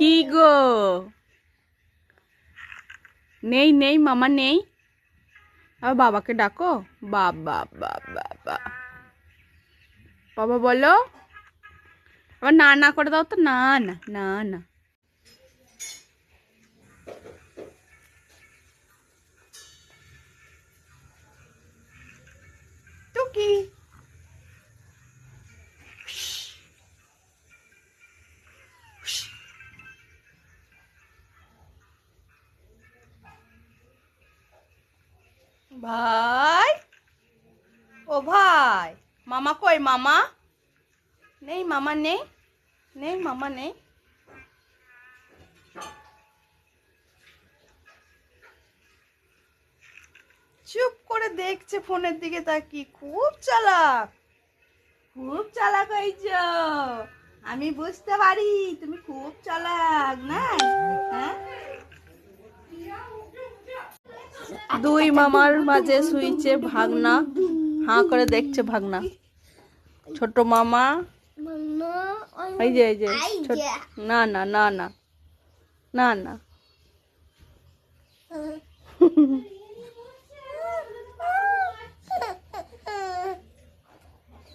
কি গো, নেই নেই মামা নেই। আবার বাবাকে ডাকো। বাবা বাবা বাবা বাবা বলো। আবার না না করে দাও তো। না না না না। টুকি ভাই, ও ভাই, মামা কই? মামা নেই, মামা নেই, নেই মামা নেই। চুপ করে দেখছে ফোনের দিকে তাকিয়ে। খুব চালাক, খুব চালাক হয়েছো। আমি বুঝতে পারি তুমি খুব চালাক না। হ্যাঁ, দুই মামার মাঝে শুইছে ভাগনা। হাঁ করে দেখছে ভাগনা। ছোট মামা এই যে না না না না না না